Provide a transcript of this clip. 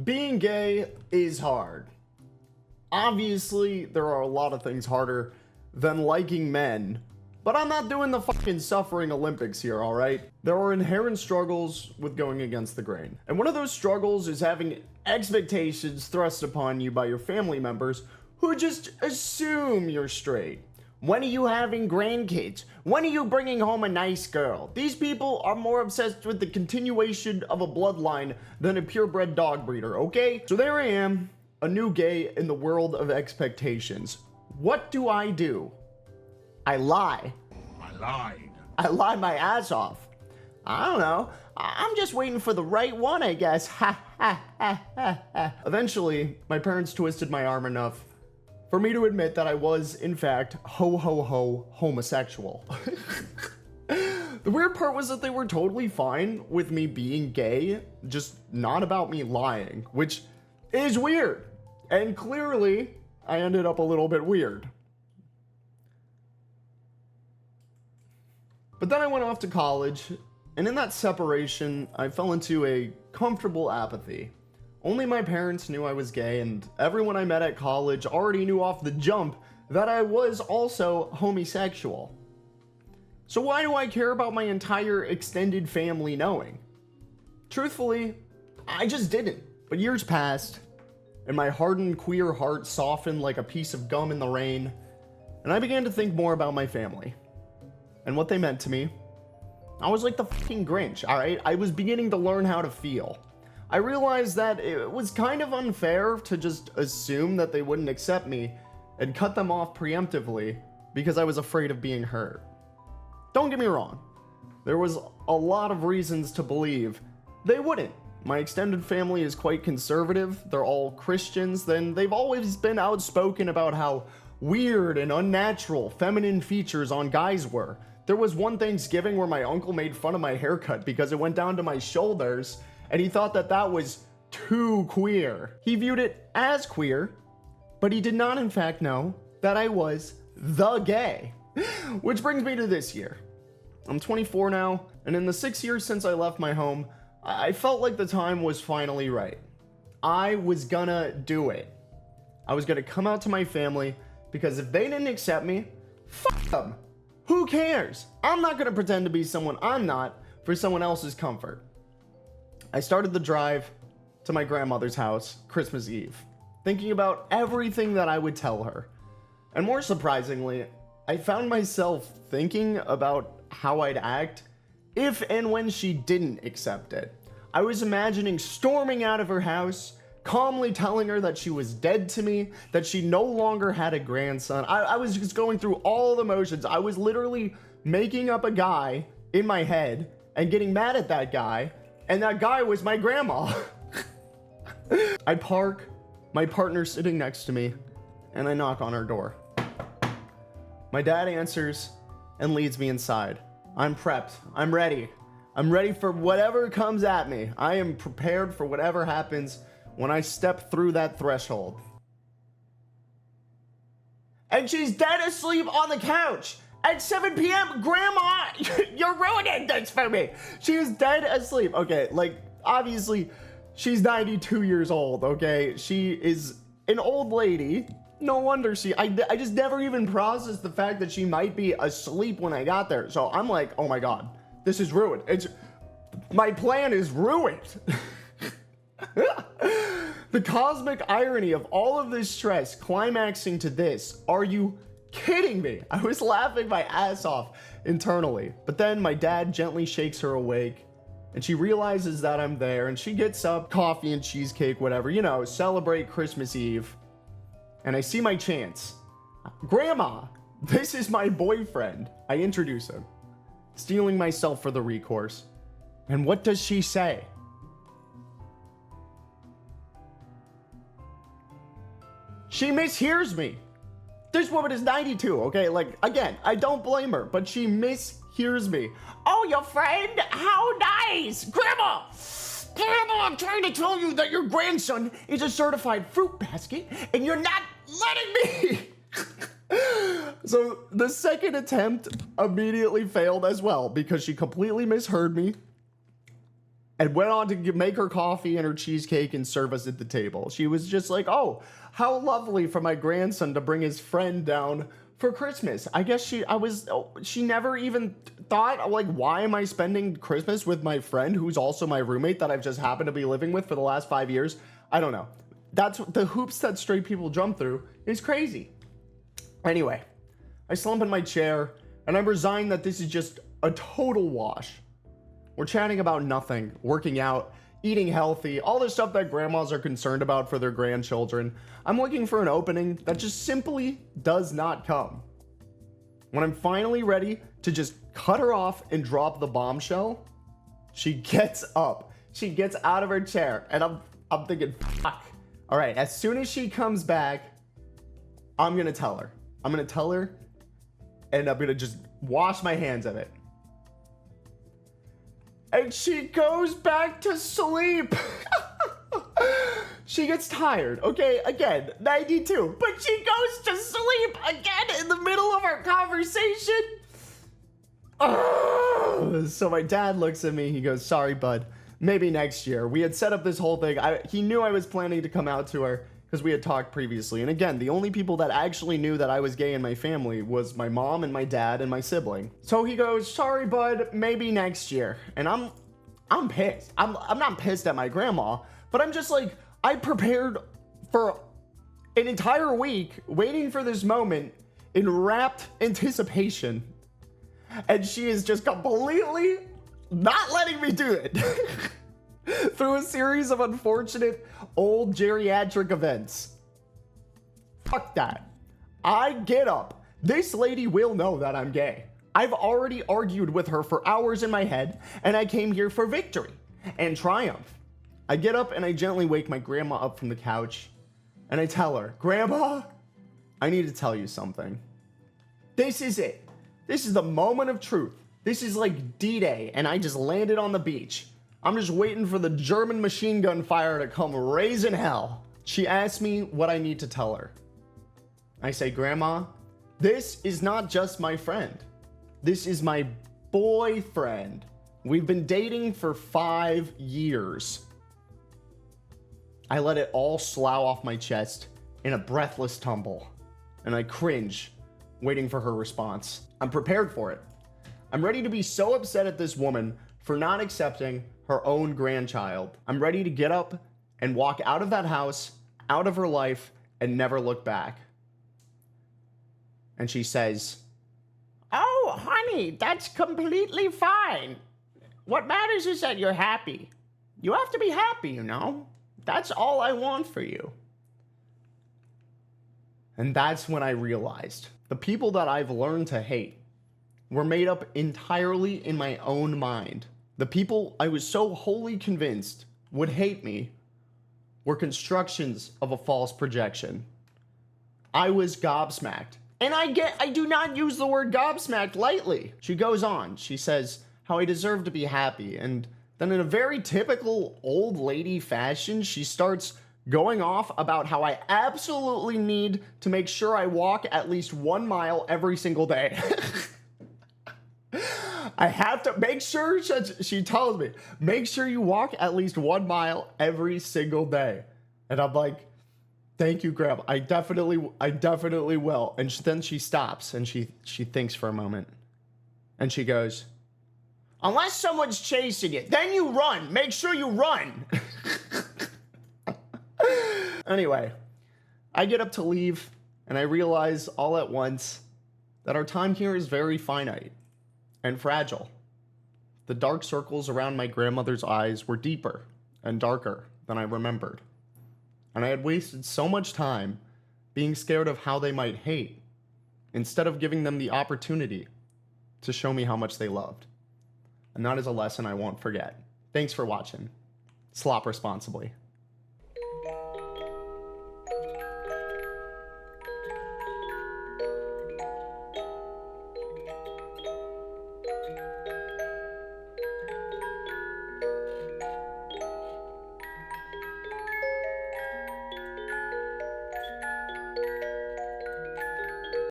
Being gay is hard. Obviously, there are a lot of things harder than liking men, but I'm not doing the fucking suffering Olympics here, alright? There are inherent struggles with going against the grain. And one of those struggles is having expectations thrust upon you by your family members who just assume you're straight. When are you having grandkids? When are you bringing home a nice girl? These people are more obsessed with the continuation of a bloodline than a purebred dog breeder, okay? So there I am, a new gay in the world of expectations. What do? I lie. I lied. I lied my ass off. I don't know. I'm just waiting for the right one, I guess. Ha ha ha ha ha. Eventually, my parents twisted my arm enough for me to admit that I was, in fact, homosexual. The weird part was that they were totally fine with me being gay, just not about me lying, which is weird. And clearly, I ended up a little bit weird. But then I went off to college, and in that separation, I fell into a comfortable apathy. Only my parents knew I was gay, and everyone I met at college already knew off the jump that I was also homosexual. So why do I care about my entire extended family knowing? Truthfully, I just didn't. But years passed, and my hardened queer heart softened like a piece of gum in the rain, and I began to think more about my family and what they meant to me. I was like the fucking Grinch, alright? I was beginning to learn how to feel. I realized that it was kind of unfair to just assume that they wouldn't accept me and cut them off preemptively because I was afraid of being hurt. Don't get me wrong, there was a lot of reasons to believe they wouldn't. My extended family is quite conservative, they're all Christians, then they've always been outspoken about how weird and unnatural feminine features on guys were. There was one Thanksgiving where my uncle made fun of my haircut because it went down to my shoulders, and he thought that that was too queer. He viewed it as queer, but he did not in fact know that I was the gay. Which brings me to this year. I'm 24 now, and in the 6 years since I left my home, I felt like the time was finally right. I was gonna do it. I was gonna come out to my family, because if they didn't accept me, fuck them. Who cares? I'm not gonna pretend to be someone I'm not for someone else's comfort. I started the drive to my grandmother's house Christmas Eve, thinking about everything that I would tell her. And more surprisingly, I found myself thinking about how I'd act if and when she didn't accept it. I was imagining storming out of her house, calmly telling her that she was dead to me, that she no longer had a grandson. I was just going through all the motions. I was literally making up a guy in my head and getting mad at that guy, and that guy was my grandma. I park, my partner's sitting next to me, and I knock on her door. My dad answers and leads me inside. I'm prepped. I'm ready. I'm ready for whatever comes at me. I am prepared for whatever happens when I step through that threshold. And she's dead asleep on the couch at 7 p.m. Grandma, you're ruining this for me. She is dead asleep. Okay, like, obviously, she's 92 years old, okay? She is an old lady. No wonder I just never even processed the fact that she might be asleep when I got there. So I'm like, oh my God, this is ruined. My plan is ruined. The cosmic irony of all of this stress climaxing to this. Are you kidding me? I was laughing my ass off internally. But then my dad gently shakes her awake and she realizes that I'm there and she gets up, coffee and cheesecake, whatever, you know, celebrate Christmas Eve. And I see my chance. Grandma, this is my boyfriend. I introduce him, steeling myself for the recourse. And what does she say? She mishears me. This woman is 92, okay? Like, again, I don't blame her, but she mishears me. Oh, your friend? How nice! Grandma! Grandma, I'm trying to tell you that your grandson is a certified fruit basket, and you're not letting me! So, the second attempt immediately failed as well, because she completely misheard me. and went on to make her coffee and her cheesecake and serve us at the table. She was just like, oh, how lovely for my grandson to bring his friend down for Christmas. I guess she never even thought, like, why am I spending Christmas with my friend who's also my roommate that I've just happened to be living with for the last 5 years? I don't know. That's the hoops that straight people jump through is crazy. Anyway, I slump in my chair and I'm resigned that this is just a total wash. We're chatting about nothing, working out, eating healthy, all the stuff that grandmas are concerned about for their grandchildren. I'm looking for an opening that just simply does not come. When I'm finally ready to just cut her off and drop the bombshell, she gets up. She gets out of her chair, and I'm thinking, fuck. All right, as soon as she comes back, I'm gonna tell her. I'm gonna tell her, and I'm gonna just wash my hands of it. And she goes back to sleep. She gets tired. Okay, again, 92. But she goes to sleep again in the middle of our conversation. So my dad looks at me. He goes, sorry, bud. Maybe next year. We had set up this whole thing. He knew I was planning to come out to her because we had talked previously. And again, the only people that actually knew that I was gay in my family was my mom and my dad and my sibling. So he goes, sorry, bud, maybe next year. And I'm pissed. I'm not pissed at my grandma, but I'm just like, I prepared for an entire week waiting for this moment in rapt anticipation. And she is just completely not letting me do it. Through a series of unfortunate old geriatric events. Fuck that. I get up. This lady will know that I'm gay. I've already argued with her for hours in my head, and I came here for victory and triumph. I get up and I gently wake my grandma up from the couch, and I tell her, Grandma, I need to tell you something. This is it. This is the moment of truth. This is like D-Day, and I just landed on the beach. I'm just waiting for the German machine gun fire to come raising hell. She asks me what I need to tell her. I say, Grandma, this is not just my friend. This is my boyfriend. We've been dating for 5 years. I let it all slough off my chest in a breathless tumble, and I cringe, waiting for her response. I'm prepared for it. I'm ready to be so upset at this woman for not accepting her own grandchild. I'm ready to get up and walk out of that house, out of her life, and never look back. And she says, oh, honey, that's completely fine. What matters is that you're happy. You have to be happy, you know? That's all I want for you. And that's when I realized the people that I've learned to hate were made up entirely in my own mind. The people I was so wholly convinced would hate me were constructions of a false projection. I was gobsmacked. And I do not use the word gobsmacked lightly. She goes on. She says how I deserve to be happy. And then in a very typical old lady fashion, she starts going off about how I absolutely need to make sure I walk at least 1 mile every single day. I have to make sure, she tells me, make sure you walk at least 1 mile every single day. And I'm like, thank you, Grandma. I definitely will. And then she stops and she thinks for a moment. And she goes, unless someone's chasing you, then you run. Make sure you run. Anyway, I get up to leave and I realize all at once that our time here is very finite and fragile. The dark circles around my grandmother's eyes were deeper and darker than I remembered. And I had wasted so much time being scared of how they might hate, instead of giving them the opportunity to show me how much they loved. And that is a lesson I won't forget. Thanks for watching. Slop responsibly.